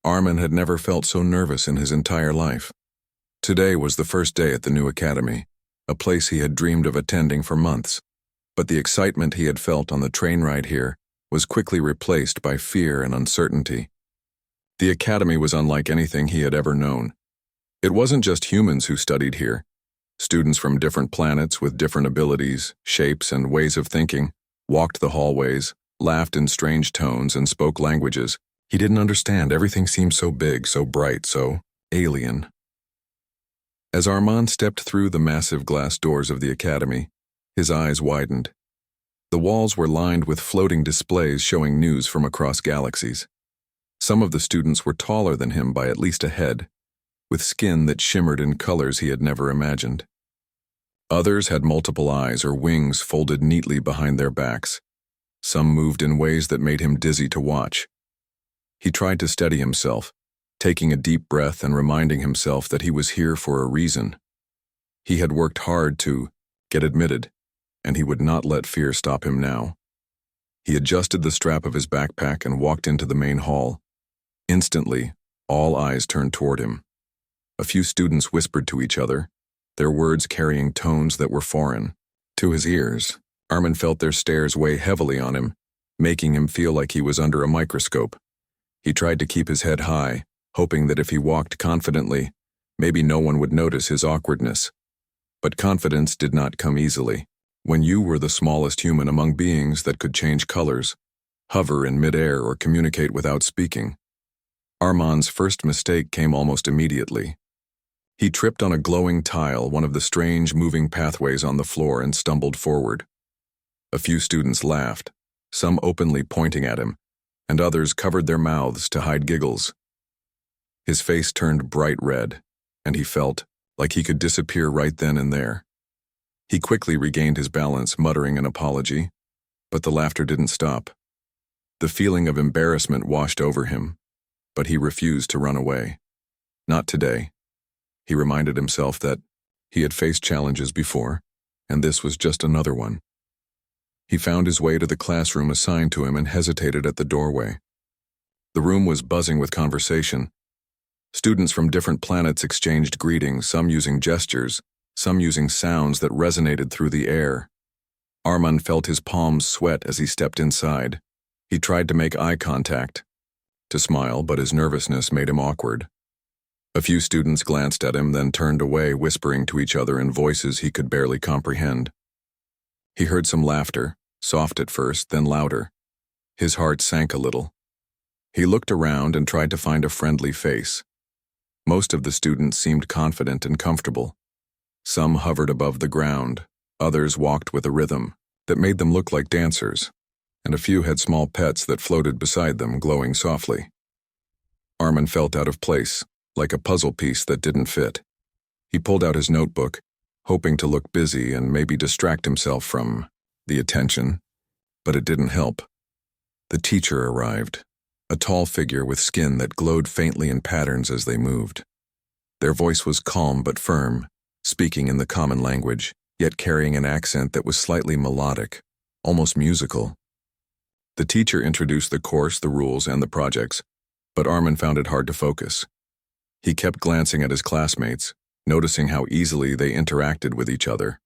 Armin had never felt so nervous in his entire life. Today was the first day at the new academy, a place he had dreamed of attending for months. But the excitement he had felt on the train ride here was quickly replaced by fear and uncertainty. The academy was unlike anything he had ever known. It wasn't just humans who studied here. Students from different planets with different abilities, shapes, and ways of thinking walked the hallways, laughed in strange tones, and spoke languages he didn't understand. Everything seemed so big, so bright, so alien. As Armand stepped through the massive glass doors of the academy, his eyes widened. The walls were lined with floating displays showing news from across galaxies. Some of the students were taller than him by at least a head, with skin that shimmered in colors he had never imagined. Others had multiple eyes or wings folded neatly behind their backs. Some moved in ways that made him dizzy to watch. He tried to steady himself, taking a deep breath and reminding himself that he was here for a reason. He had worked hard to get admitted, and he would not let fear stop him now. He adjusted the strap of his backpack and walked into the main hall. Instantly, all eyes turned toward him. A few students whispered to each other, their words carrying tones that were foreign to his ears. Armin felt their stares weigh heavily on him, making him feel like he was under a microscope. He tried to keep his head high, hoping that if he walked confidently, maybe no one would notice his awkwardness. But confidence did not come easily. When you were the smallest human among beings that could change colors, hover in midair, or communicate without speaking. Armand's first mistake came almost immediately. He tripped on a glowing tile, one of the strange moving pathways on the floor, and stumbled forward. A few students laughed, some openly pointing at him, and others covered their mouths to hide giggles. His face turned bright red, and he felt like he could disappear right then and there. He quickly regained his balance, muttering an apology, but the laughter didn't stop. The feeling of embarrassment washed over him, but he refused to run away. Not today. He reminded himself that he had faced challenges before, and this was just another one. He found his way to the classroom assigned to him and hesitated at the doorway. The room was buzzing with conversation. Students from different planets exchanged greetings, some using gestures, some using sounds that resonated through the air. Armand felt his palms sweat as he stepped inside. He tried to make eye contact, to smile, but his nervousness made him awkward. A few students glanced at him, then turned away, whispering to each other in voices he could barely comprehend. He heard some laughter, soft at first, then louder. His heart sank a little. He looked around and tried to find a friendly face. Most of the students seemed confident and comfortable. Some hovered above the ground, others walked with a rhythm that made them look like dancers, and a few had small pets that floated beside them, glowing softly. Armin felt out of place, like a puzzle piece that didn't fit. He pulled out his notebook, hoping to look busy and maybe distract himself from the attention, but it didn't help. The teacher arrived, a tall figure with skin that glowed faintly in patterns as they moved. Their voice was calm but firm, speaking in the common language, yet carrying an accent that was slightly melodic, almost musical. The teacher introduced the course, the rules, and the projects, but Armin found it hard to focus. He kept glancing at his classmates, noticing how easily they interacted with each other.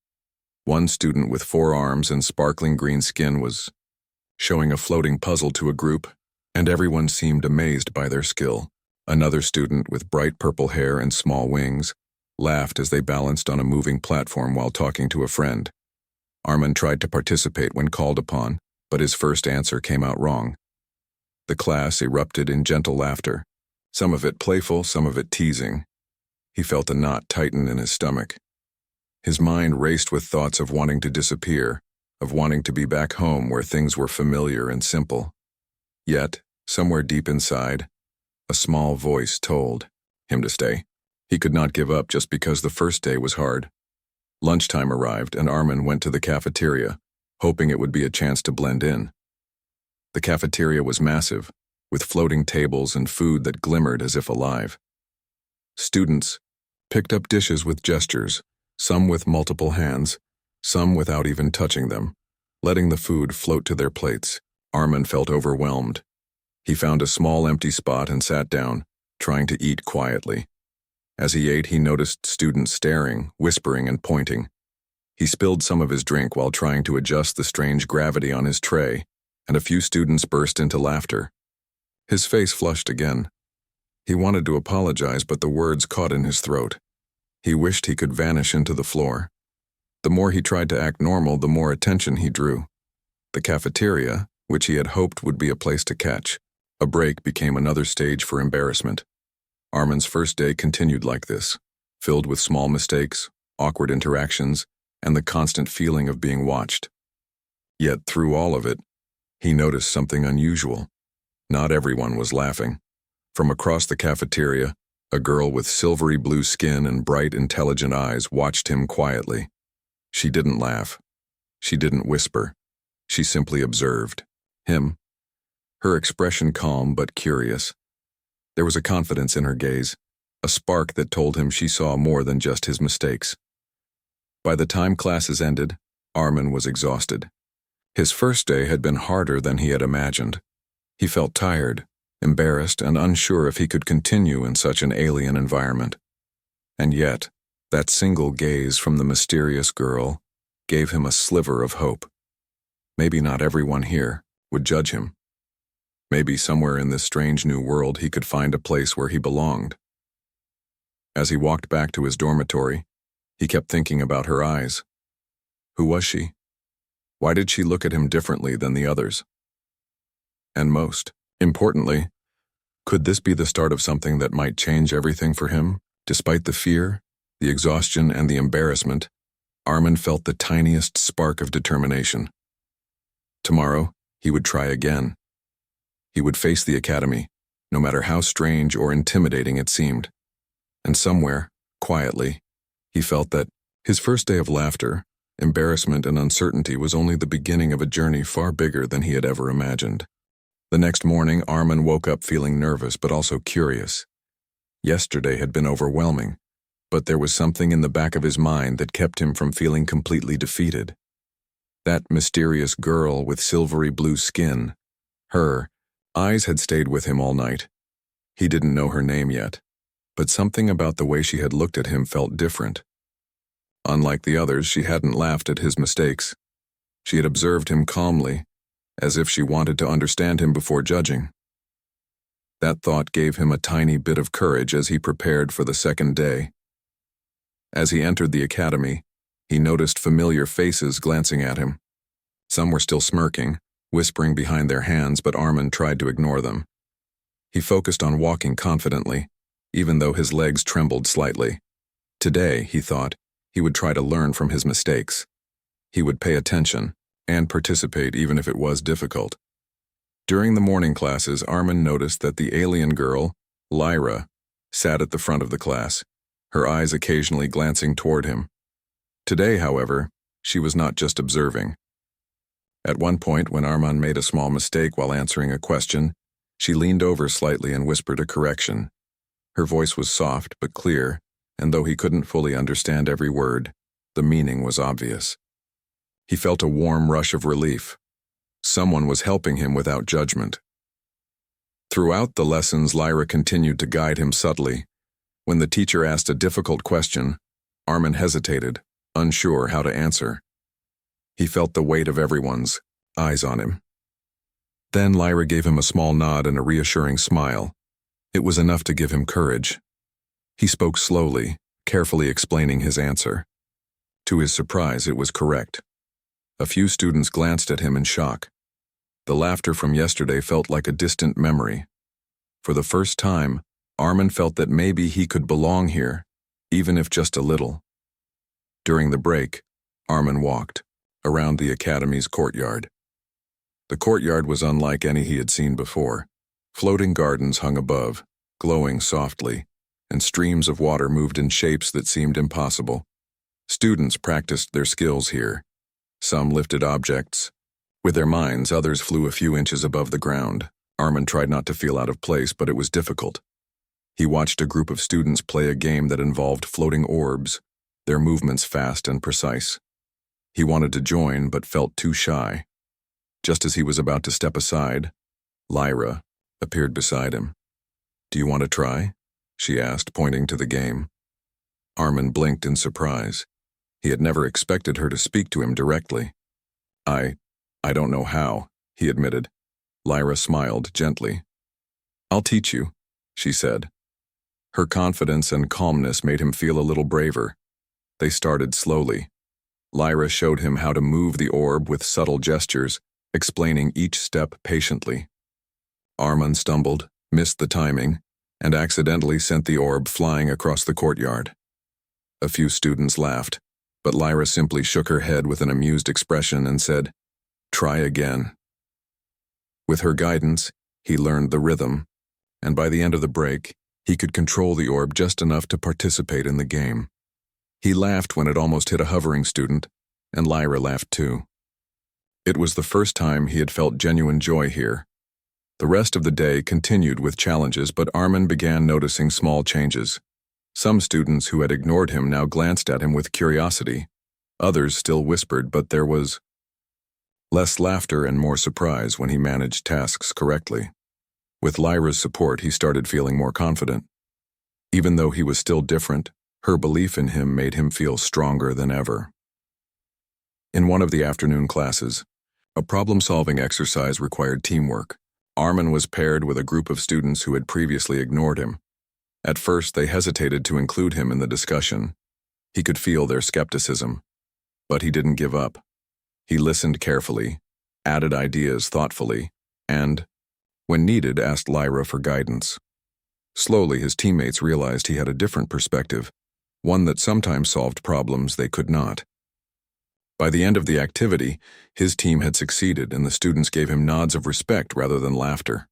One student with 4 arms and sparkling green skin was showing a floating puzzle to a group, and everyone seemed amazed by their skill. Another student with bright purple hair and small wings laughed as they balanced on a moving platform while talking to a friend. Armin tried to participate when called upon, but his first answer came out wrong. The class erupted in gentle laughter, some of it playful, some of it teasing. He felt a knot tighten in his stomach. His mind raced with thoughts of wanting to disappear, of wanting to be back home where things were familiar and simple. Yet, somewhere deep inside, a small voice told him to stay. He could not give up just because the first day was hard. Lunchtime arrived, and Armin went to the cafeteria, hoping it would be a chance to blend in. The cafeteria was massive, with floating tables and food that glimmered as if alive. Students picked up dishes with gestures, some with multiple hands, some without even touching them, letting the food float to their plates. Armin felt overwhelmed. He found a small empty spot and sat down, trying to eat quietly. As he ate, he noticed students staring, whispering, and pointing. He spilled some of his drink while trying to adjust the strange gravity on his tray, and a few students burst into laughter. His face flushed again. He wanted to apologize, but the words caught in his throat. He wished he could vanish into the floor. The more he tried to act normal, the more attention he drew. The cafeteria, which he had hoped would be a place to catch a break, became another stage for embarrassment. Armin's first day continued like this, filled with small mistakes, awkward interactions, and the constant feeling of being watched. Yet through all of it, he noticed something unusual. Not everyone was laughing. From across the cafeteria, a girl with silvery blue skin and bright, intelligent eyes watched him quietly. She didn't laugh. She didn't whisper. She simply observed him. Her expression calm but curious. There was a confidence in her gaze, a spark that told him she saw more than just his mistakes. By the time classes ended, Armin was exhausted. His first day had been harder than he had imagined. He felt tired, embarrassed, and unsure if he could continue in such an alien environment. And yet, that single gaze from the mysterious girl gave him a sliver of hope. Maybe not everyone here would judge him. Maybe somewhere in this strange new world he could find a place where he belonged. As he walked back to his dormitory, he kept thinking about her eyes. Who was she? Why did she look at him differently than the others? And most importantly, could this be the start of something that might change everything for him? Despite the fear, the exhaustion, and the embarrassment, Armin felt the tiniest spark of determination. Tomorrow, he would try again. He would face the academy, no matter how strange or intimidating it seemed. And somewhere, quietly, he felt that his first day of laughter, embarrassment, and uncertainty was only the beginning of a journey far bigger than he had ever imagined. The next morning, Armin woke up feeling nervous but also curious. Yesterday had been overwhelming, but there was something in the back of his mind that kept him from feeling completely defeated. That mysterious girl with silvery blue skin, her eyes had stayed with him all night. He didn't know her name yet, but something about the way she had looked at him felt different. Unlike the others, she hadn't laughed at his mistakes. She had observed him calmly, as if she wanted to understand him before judging. That thought gave him a tiny bit of courage as he prepared for the second day. As he entered the academy, he noticed familiar faces glancing at him. Some were still smirking, whispering behind their hands, but Armin tried to ignore them. He focused on walking confidently, even though his legs trembled slightly. Today, he thought, he would try to learn from his mistakes. He would pay attention and participate even if it was difficult. During the morning classes, Armin noticed that the alien girl, Lyra, sat at the front of the class, her eyes occasionally glancing toward him. Today, however, she was not just observing. At one point, when Armin made a small mistake while answering a question, she leaned over slightly and whispered a correction. Her voice was soft but clear, and though he couldn't fully understand every word, the meaning was obvious. He felt a warm rush of relief. Someone was helping him without judgment. Throughout the lessons, Lyra continued to guide him subtly. When the teacher asked a difficult question, Armin hesitated, unsure how to answer. He felt the weight of everyone's eyes on him. Then Lyra gave him a small nod and a reassuring smile. It was enough to give him courage. He spoke slowly, carefully explaining his answer. To his surprise, it was correct. A few students glanced at him in shock. The laughter from yesterday felt like a distant memory. For the first time, Armin felt that maybe he could belong here, even if just a little. During the break, Armin walked around the academy's courtyard. The courtyard was unlike any he had seen before. Floating gardens hung above, glowing softly, and streams of water moved in shapes that seemed impossible. Students practiced their skills here. Some lifted objects. With their minds, others flew a few inches above the ground. Armin tried not to feel out of place, but it was difficult. He watched a group of students play a game that involved floating orbs, their movements fast and precise. He wanted to join, but felt too shy. Just as he was about to step aside, Lyra appeared beside him. "Do you want to try?" she asked, pointing to the game. Armin blinked in surprise. He had never expected her to speak to him directly. I don't know how, he admitted. Lyra smiled gently. I'll teach you, she said. Her confidence and calmness made him feel a little braver. They started slowly. Lyra showed him how to move the orb with subtle gestures, explaining each step patiently. Armin stumbled, missed the timing, and accidentally sent the orb flying across the courtyard. A few students laughed, but Lyra simply shook her head with an amused expression and said, "Try again." With her guidance, he learned the rhythm, and by the end of the break, he could control the orb just enough to participate in the game. He laughed when it almost hit a hovering student, and Lyra laughed too. It was the first time he had felt genuine joy here. The rest of the day continued with challenges, but Armin began noticing small changes. Some students who had ignored him now glanced at him with curiosity. Others still whispered, but there was less laughter and more surprise when he managed tasks correctly. With Lyra's support, he started feeling more confident. Even though he was still different, her belief in him made him feel stronger than ever. In one of the afternoon classes, a problem-solving exercise required teamwork. Armin was paired with a group of students who had previously ignored him. At first, they hesitated to include him in the discussion. He could feel their skepticism, but he didn't give up. He listened carefully, added ideas thoughtfully, and, when needed, asked Lyra for guidance. Slowly, his teammates realized he had a different perspective, one that sometimes solved problems they could not. By the end of the activity, his team had succeeded, and the students gave him nods of respect rather than laughter.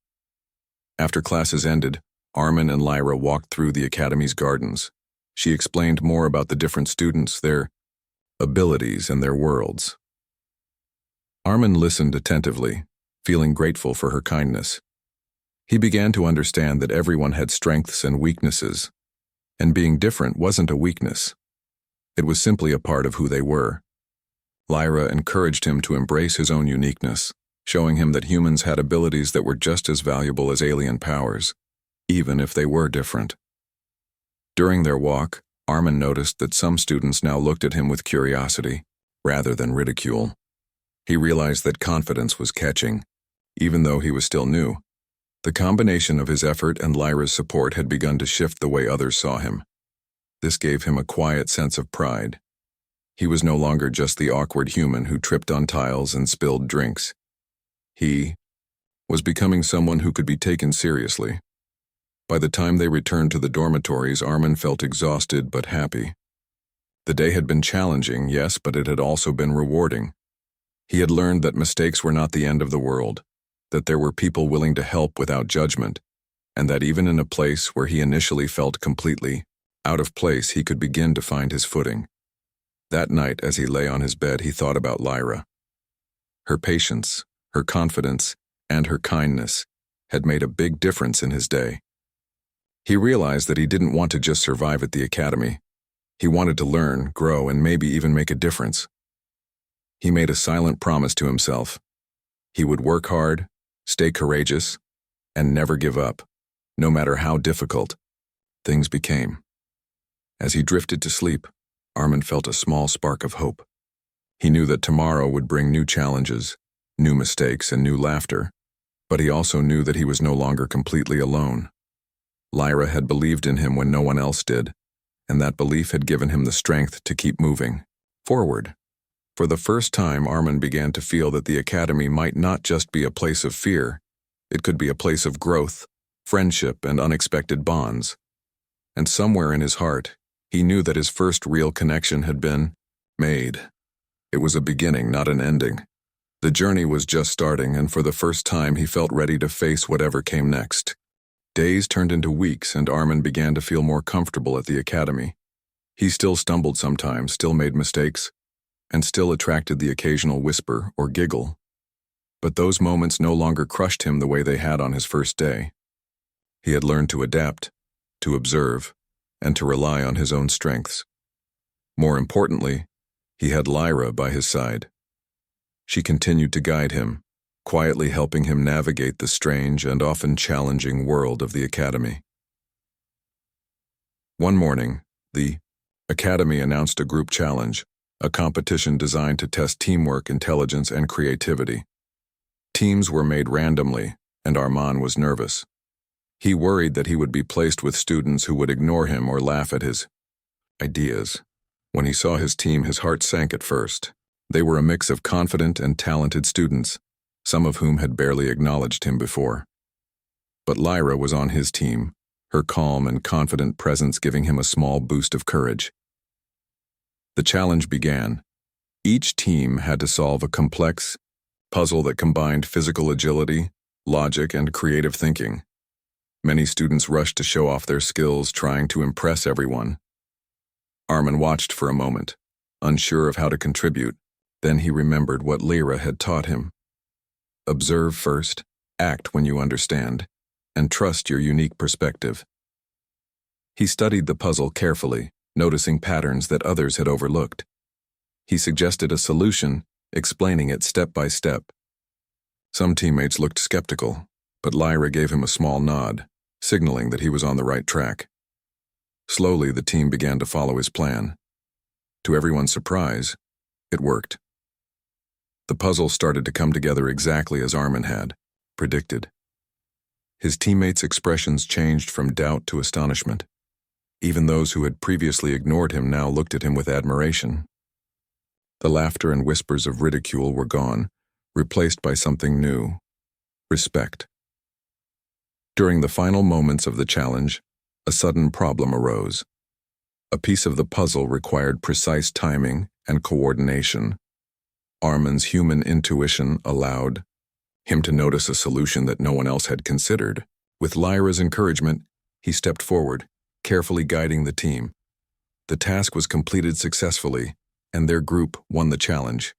After classes ended, Armin and Lyra walked through the academy's gardens. She explained more about the different students, their abilities, and their worlds. Armin listened attentively, feeling grateful for her kindness. He began to understand that everyone had strengths and weaknesses, and being different wasn't a weakness. It was simply a part of who they were. Lyra encouraged him to embrace his own uniqueness, showing him that humans had abilities that were just as valuable as alien powers, even if they were different. During their walk, Armin noticed that some students now looked at him with curiosity, rather than ridicule. He realized that confidence was catching, even though he was still new. The combination of his effort and Lyra's support had begun to shift the way others saw him. This gave him a quiet sense of pride. He was no longer just the awkward human who tripped on tiles and spilled drinks. He was becoming someone who could be taken seriously. By the time they returned to the dormitories, Armin felt exhausted but happy. The day had been challenging, yes, but it had also been rewarding. He had learned that mistakes were not the end of the world, that there were people willing to help without judgment, and that even in a place where he initially felt completely out of place, he could begin to find his footing. That night, as he lay on his bed, he thought about Lyra. Her patience, her confidence, and her kindness had made a big difference in his day. He realized that he didn't want to just survive at the academy. He wanted to learn, grow, and maybe even make a difference. He made a silent promise to himself. He would work hard, stay courageous, and never give up, no matter how difficult things became. As he drifted to sleep, Armin felt a small spark of hope. He knew that tomorrow would bring new challenges, new mistakes, and new laughter, but he also knew that he was no longer completely alone. Lyra had believed in him when no one else did, and that belief had given him the strength to keep moving forward. For the first time, Armin began to feel that the academy might not just be a place of fear. It could be a place of growth, friendship, and unexpected bonds. And somewhere in his heart, he knew that his first real connection had been made. It was a beginning, not an ending. The journey was just starting, and for the first time he felt ready to face whatever came next. Days turned into weeks, and Armin began to feel more comfortable at the academy. He still stumbled sometimes, still made mistakes, and still attracted the occasional whisper or giggle. But those moments no longer crushed him the way they had on his first day. He had learned to adapt, to observe, and to rely on his own strengths. More importantly, he had Lyra by his side. She continued to guide him, quietly helping him navigate the strange and often challenging world of the academy. One morning, the Academy announced a group challenge, a competition designed to test teamwork, intelligence, and creativity. Teams were made randomly, and Arman was nervous. He worried that he would be placed with students who would ignore him or laugh at his ideas. When he saw his team, his heart sank at first. They were a mix of confident and talented students, some of whom had barely acknowledged him before. But Lyra was on his team, her calm and confident presence giving him a small boost of courage. The challenge began. Each team had to solve a complex puzzle that combined physical agility, logic, and creative thinking. Many students rushed to show off their skills, trying to impress everyone. Arman watched for a moment, unsure of how to contribute. Then he remembered what Lyra had taught him. Observe first, act when you understand, and trust your unique perspective. He studied the puzzle carefully, noticing patterns that others had overlooked. He suggested a solution, explaining it step by step. Some teammates looked skeptical, but Lyra gave him a small nod, signaling that he was on the right track. Slowly, the team began to follow his plan. To everyone's surprise, it worked. The puzzle started to come together exactly as Arman had predicted. His teammates' expressions changed from doubt to astonishment. Even those who had previously ignored him now looked at him with admiration. The laughter and whispers of ridicule were gone, replaced by something new: respect. During the final moments of the challenge, a sudden problem arose. A piece of the puzzle required precise timing and coordination. Arman's human intuition allowed him to notice a solution that no one else had considered. With Lyra's encouragement, he stepped forward, carefully guiding the team. The task was completed successfully, and their group won the challenge.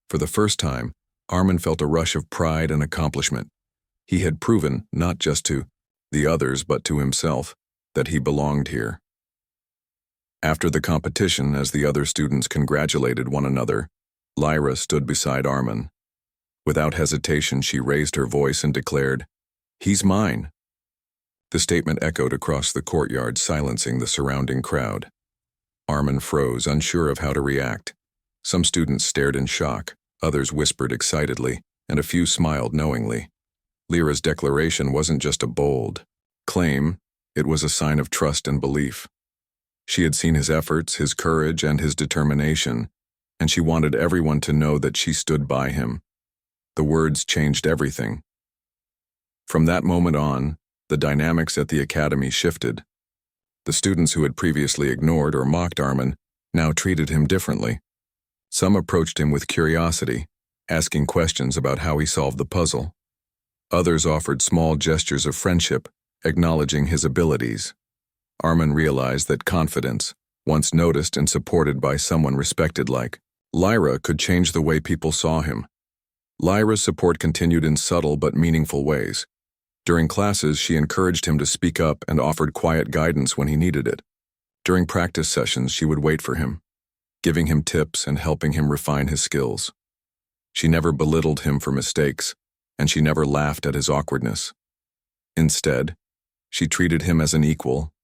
For the first time, Arman felt a rush of pride and accomplishment. He had proven, not just to the others but to himself, that he belonged here. After the competition, as the other students congratulated one another, Lyra stood beside Arman. Without hesitation, she raised her voice and declared, "He's mine." The statement echoed across the courtyard, silencing the surrounding crowd. Arman froze, unsure of how to react. Some students stared in shock, others whispered excitedly, and a few smiled knowingly. Lyra's declaration wasn't just a bold claim, it was a sign of trust and belief. She had seen his efforts, his courage, and his determination, and she wanted everyone to know that she stood by him. The words changed everything. From that moment on, the dynamics at the academy shifted. The students who had previously ignored or mocked Arman now treated him differently. Some approached him with curiosity, asking questions about how he solved the puzzle. Others offered small gestures of friendship, acknowledging his abilities. Arman realized that confidence, once noticed and supported by someone respected like Lyra, could change the way people saw him. Lyra's support continued in subtle but meaningful ways. During classes, she encouraged him to speak up and offered quiet guidance when he needed it. During practice sessions, she would wait for him, giving him tips and helping him refine his skills. She never belittled him for mistakes, and she never laughed at his awkwardness. Instead, she treated him as an equal,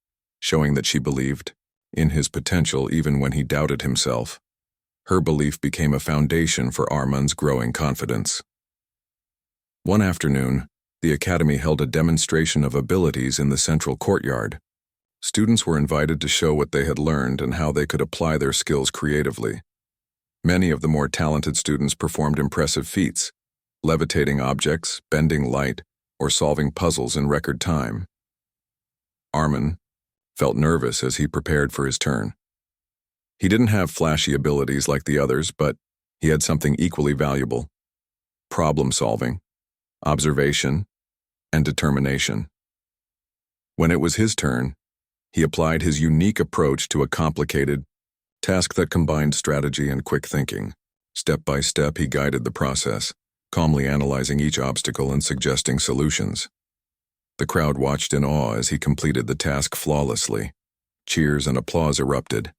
showing that she believed in his potential even when he doubted himself. Her belief became a foundation for Arman's growing confidence. One afternoon, the academy held a demonstration of abilities in the central courtyard. Students were invited to show what they had learned and how they could apply their skills creatively. Many of the more talented students performed impressive feats, levitating objects, bending light, or solving puzzles in record time. Arman felt nervous as he prepared for his turn. He didn't have flashy abilities like the others, but he had something equally valuable: problem solving, observation, and determination. When it was his turn, he applied his unique approach to a complicated task that combined strategy and quick thinking. Step by step, he guided the process, calmly analyzing each obstacle and suggesting solutions. The crowd watched in awe as he completed the task flawlessly. Cheers and applause erupted.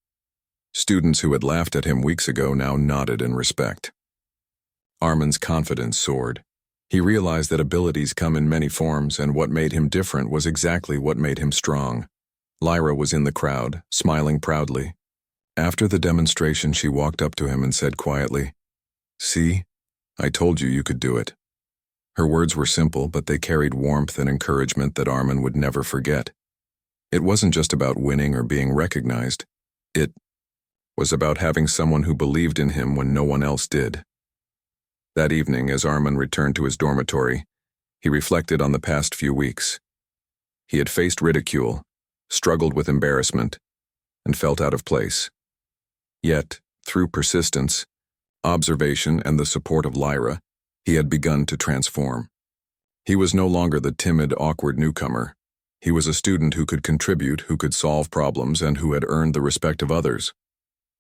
Students who had laughed at him weeks ago now nodded in respect. Arman's confidence soared. He realized that abilities come in many forms, and what made him different was exactly what made him strong. Lyra was in the crowd, smiling proudly. After the demonstration, she walked up to him and said quietly, "See, I told you you could do it." Her words were simple, but they carried warmth and encouragement that Armin would never forget. It wasn't just about winning or being recognized. It was about having someone who believed in him when no one else did. That evening, as Armin returned to his dormitory, he reflected on the past few weeks. He had faced ridicule, struggled with embarrassment, and felt out of place. Yet, through persistence, observation, and the support of Lyra, he had begun to transform. He was no longer the timid, awkward newcomer. He was a student who could contribute, who could solve problems, and who had earned the respect of others.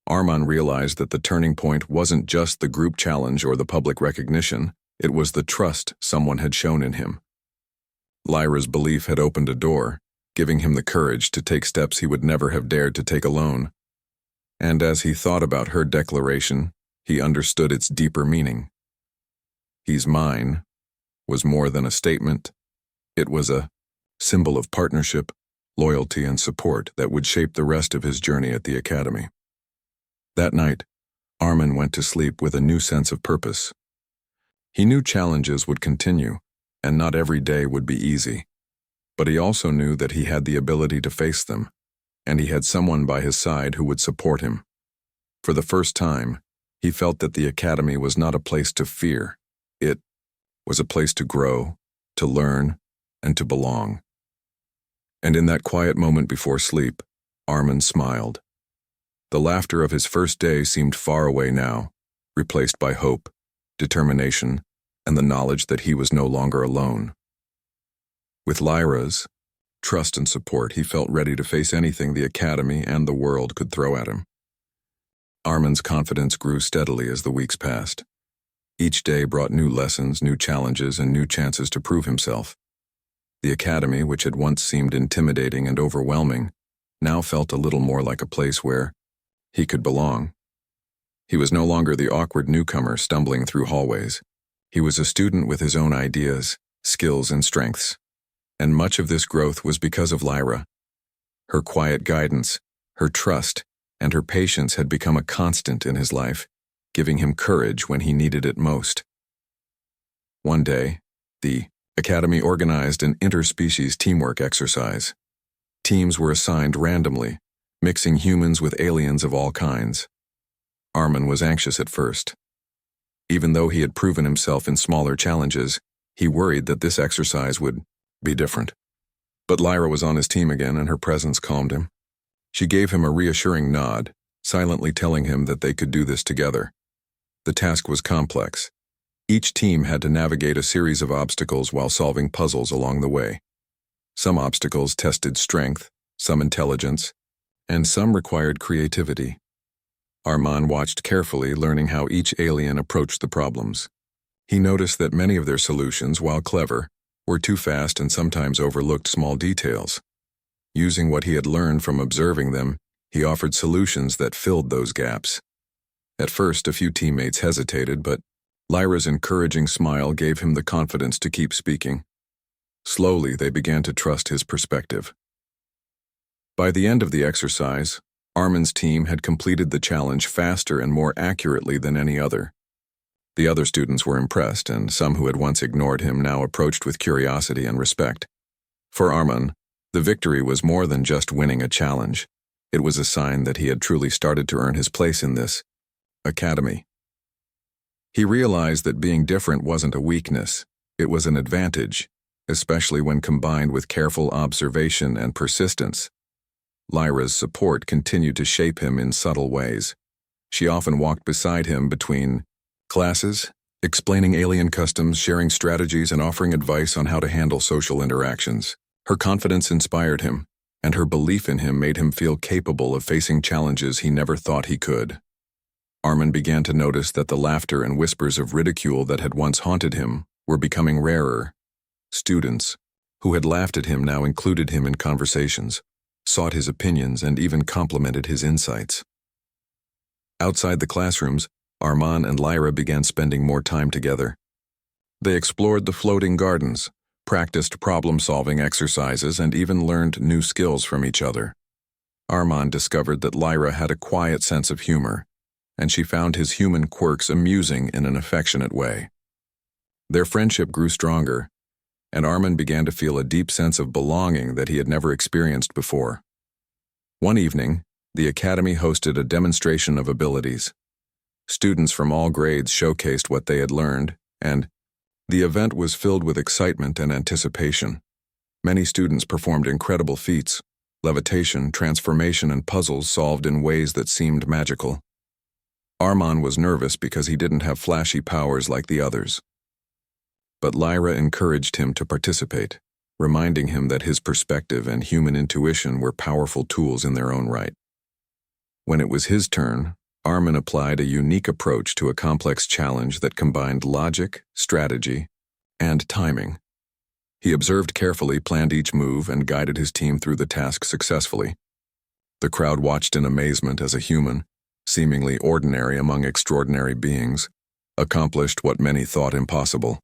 Armin realized that the turning point wasn't just the group challenge or the public recognition, it was the trust someone had shown in him. Lyra's belief had opened a door, giving him the courage to take steps he would never have dared to take alone. And as he thought about her declaration, he understood its deeper meaning. "He's mine" was more than a statement. It was a symbol of partnership, loyalty, and support that would shape the rest of his journey at the academy. That night, Armin went to sleep with a new sense of purpose. He knew challenges would continue, and not every day would be easy. But he also knew that he had the ability to face them, and he had someone by his side who would support him. For the first time, he felt that the academy was not a place to fear. It was a place to grow, to learn, and to belong. And in that quiet moment before sleep, Armin smiled. The laughter of his first day seemed far away now, replaced by hope, determination, and the knowledge that he was no longer alone. With Lyra's trust and support, he felt ready to face anything the academy and the world could throw at him. Armin's confidence grew steadily as the weeks passed. Each day brought new lessons, new challenges, and new chances to prove himself. The academy, which had once seemed intimidating and overwhelming, now felt a little more like a place where he could belong. He was no longer the awkward newcomer stumbling through hallways. He was a student with his own ideas, skills, and strengths. And much of this growth was because of Lyra. Her quiet guidance, her trust, and her patience had become a constant in his life, giving him courage when he needed it most. One day, the academy organized an interspecies teamwork exercise. Teams were assigned randomly, mixing humans with aliens of all kinds. Armin was anxious at first. Even though he had proven himself in smaller challenges, he worried that this exercise would be different. But Lyra was on his team again, and her presence calmed him. She gave him a reassuring nod, silently telling him that they could do this together. The task was complex. Each team had to navigate a series of obstacles while solving puzzles along the way. Some obstacles tested strength, some intelligence, and some required creativity. Armin watched carefully, learning how each alien approached the problems. He noticed that many of their solutions, while clever, were too fast and sometimes overlooked small details. Using what he had learned from observing them, he offered solutions that filled those gaps. At first, a few teammates hesitated, but Lyra's encouraging smile gave him the confidence to keep speaking. Slowly, they began to trust his perspective. By the end of the exercise, Armin's team had completed the challenge faster and more accurately than any other. The other students were impressed, and some who had once ignored him now approached with curiosity and respect. For Armin, the victory was more than just winning a challenge. It was a sign that he had truly started to earn his place in this academy. He realized that being different wasn't a weakness, it was an advantage, especially when combined with careful observation and persistence. Lyra's support continued to shape him in subtle ways. She often walked beside him between classes, explaining alien customs, sharing strategies, and offering advice on how to handle social interactions. Her confidence inspired him, and her belief in him made him feel capable of facing challenges he never thought he could. Armin began to notice that the laughter and whispers of ridicule that had once haunted him were becoming rarer. Students who had laughed at him now included him in conversations, sought his opinions, and even complimented his insights. Outside the classrooms, Armin and Lyra began spending more time together. They explored the floating gardens, practiced problem-solving exercises, and even learned new skills from each other. Armand discovered that Lyra had a quiet sense of humor, and she found his human quirks amusing in an affectionate way. Their friendship grew stronger, and Armand began to feel a deep sense of belonging that he had never experienced before. One evening, the academy hosted a demonstration of abilities. Students from all grades showcased what they had learned, and the event was filled with excitement and anticipation. Many students performed incredible feats: levitation, transformation, and puzzles solved in ways that seemed magical. Armand was nervous because he didn't have flashy powers like the others. But Lyra encouraged him to participate, reminding him that his perspective and human intuition were powerful tools in their own right. When it was his turn, Armand applied a unique approach to a complex challenge that combined logic, strategy, and timing. He observed carefully, planned each move, and guided his team through the task successfully. The crowd watched in amazement as a human, seemingly ordinary among extraordinary beings, accomplished what many thought impossible.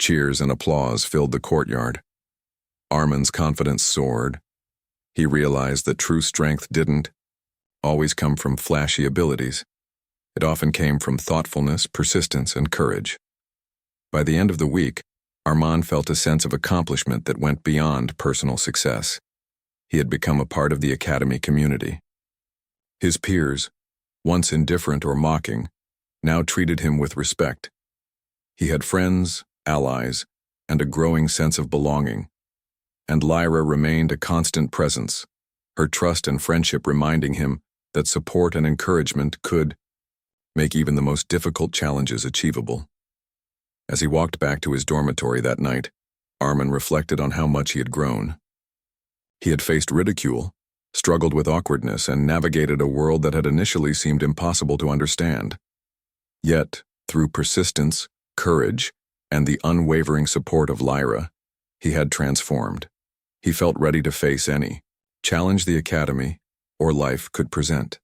Cheers and applause filled the courtyard. Armand's confidence soared. He realized that true strength didn't always come from flashy abilities. It often came from thoughtfulness, persistence, and courage. By the end of the week, Armand felt a sense of accomplishment that went beyond personal success. He had become a part of the academy community. His peers, once indifferent or mocking, now treated him with respect. He had friends, allies, and a growing sense of belonging. And Lyra remained a constant presence, her trust and friendship reminding him that support and encouragement could make even the most difficult challenges achievable. As he walked back to his dormitory that night, Armand reflected on how much he had grown. He had faced ridicule, struggled with awkwardness, and navigated a world that had initially seemed impossible to understand. Yet, through persistence, courage, and the unwavering support of Lyra, he had transformed. He felt ready to face any challenge the academy or life could present.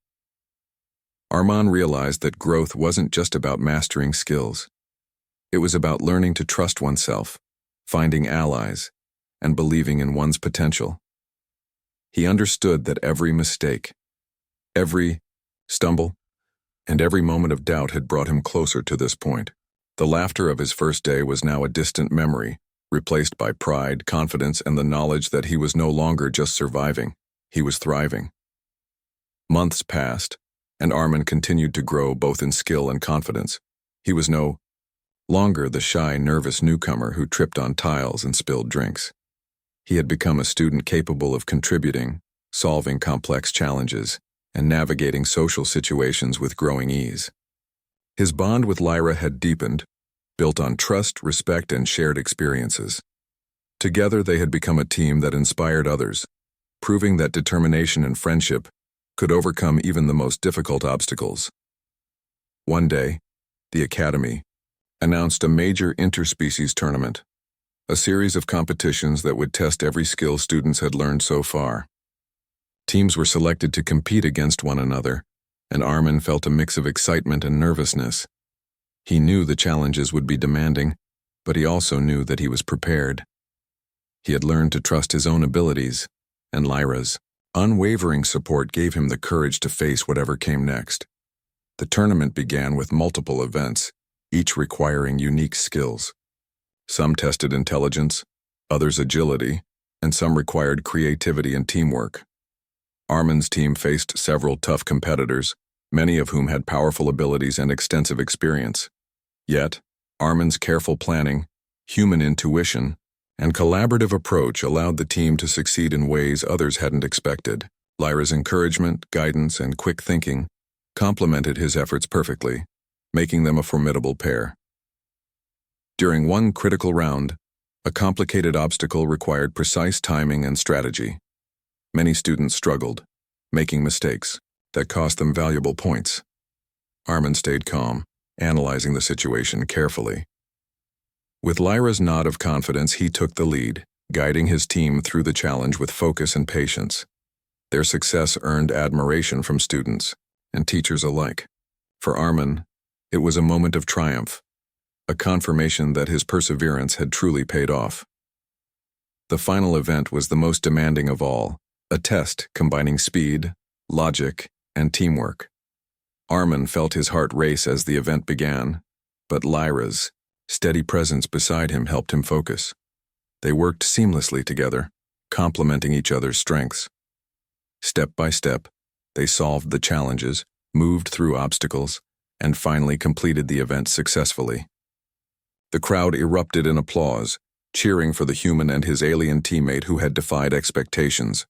Armand realized that growth wasn't just about mastering skills. It was about learning to trust oneself, finding allies, and believing in one's potential. He understood that every mistake, every stumble, and every moment of doubt had brought him closer to this point. The laughter of his first day was now a distant memory, replaced by pride, confidence, and the knowledge that he was no longer just surviving, he was thriving. Months passed, and Armand continued to grow both in skill and confidence. He was no longer the shy, nervous newcomer who tripped on tiles and spilled drinks. He had become a student capable of contributing, solving complex challenges, and navigating social situations with growing ease. His bond with Lyra had deepened, built on trust, respect, and shared experiences. Together they had become a team that inspired others, proving that determination and friendship could overcome even the most difficult obstacles. One day, the Academy announced a major interspecies tournament, a series of competitions that would test every skill students had learned so far. Teams were selected to compete against one another, and Armand felt a mix of excitement and nervousness. He knew the challenges would be demanding, but he also knew that he was prepared. He had learned to trust his own abilities, and Lyra's unwavering support gave him the courage to face whatever came next. The tournament began with multiple events, each requiring unique skills. Some tested intelligence, others agility, and some required creativity and teamwork. Armand's team faced several tough competitors, many of whom had powerful abilities and extensive experience. Yet, Armand's careful planning, human intuition, and collaborative approach allowed the team to succeed in ways others hadn't expected. Lyra's encouragement, guidance, and quick thinking complemented his efforts perfectly, making them a formidable pair. During one critical round, a complicated obstacle required precise timing and strategy. Many students struggled, making mistakes that cost them valuable points. Armand stayed calm, analyzing the situation carefully. With Lyra's nod of confidence, he took the lead, guiding his team through the challenge with focus and patience. Their success earned admiration from students and teachers alike. For Armand, it was a moment of triumph, a confirmation that his perseverance had truly paid off. The final event was the most demanding of all, a test combining speed, logic, and teamwork. Armin felt his heart race as the event began, but Lyra's steady presence beside him helped him focus. They worked seamlessly together, complementing each other's strengths. Step by step, they solved the challenges, moved through obstacles, and finally completed the event successfully. The crowd erupted in applause, cheering for the human and his alien teammate who had defied expectations.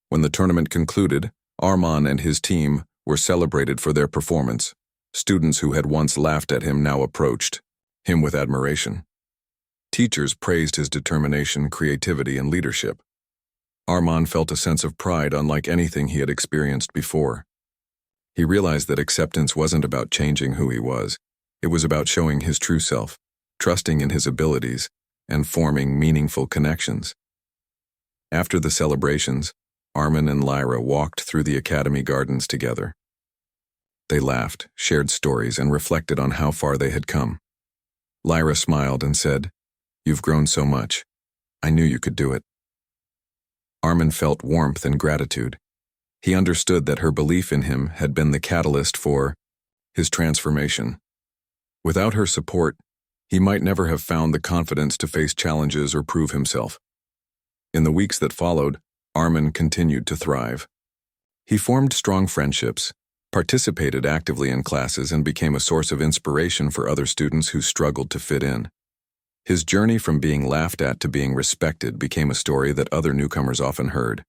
When the tournament concluded, Armin and his team were celebrated for their performance. Students who had once laughed at him now approached him with admiration. Teachers praised his determination, creativity, and leadership. Armin felt a sense of pride unlike anything he had experienced before. He realized that acceptance wasn't about changing who he was. It was about showing his true self, trusting in his abilities, and forming meaningful connections. After the celebrations, Armin and Lyra walked through the academy gardens together. They laughed, shared stories, and reflected on how far they had come. Lyra smiled and said, "You've grown so much. I knew you could do it." Armin felt warmth and gratitude. He understood that her belief in him had been the catalyst for his transformation. Without her support, he might never have found the confidence to face challenges or prove himself. In the weeks that followed, Armin continued to thrive. He formed strong friendships, participated actively in classes, and became a source of inspiration for other students who struggled to fit in. His journey from being laughed at to being respected became a story that other newcomers often heard,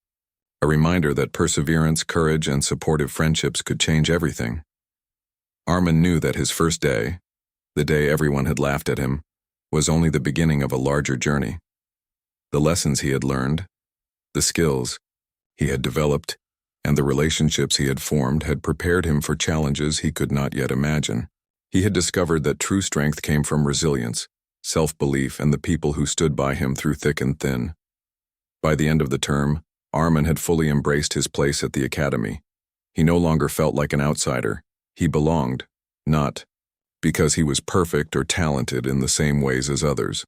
a reminder that perseverance, courage, and supportive friendships could change everything. Armin knew that his first day, the day everyone had laughed at him, was only the beginning of a larger journey. The lessons he had learned, the skills he had developed, and the relationships he had formed had prepared him for challenges he could not yet imagine. He had discovered that true strength came from resilience, self-belief, and the people who stood by him through thick and thin. By the end of the term, Armin had fully embraced his place at the academy. He no longer felt like an outsider. He belonged, not because he was perfect or talented in the same ways as others,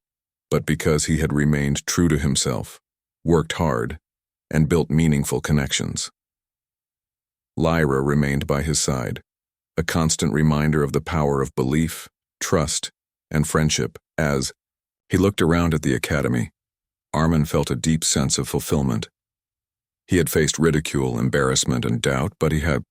but because he had remained true to himself, worked hard, and built meaningful connections. Lyra remained by his side, a constant reminder of the power of belief, trust, and friendship. As he looked around at the academy, Armin felt a deep sense of fulfillment. He had faced ridicule, embarrassment, and doubt, but he had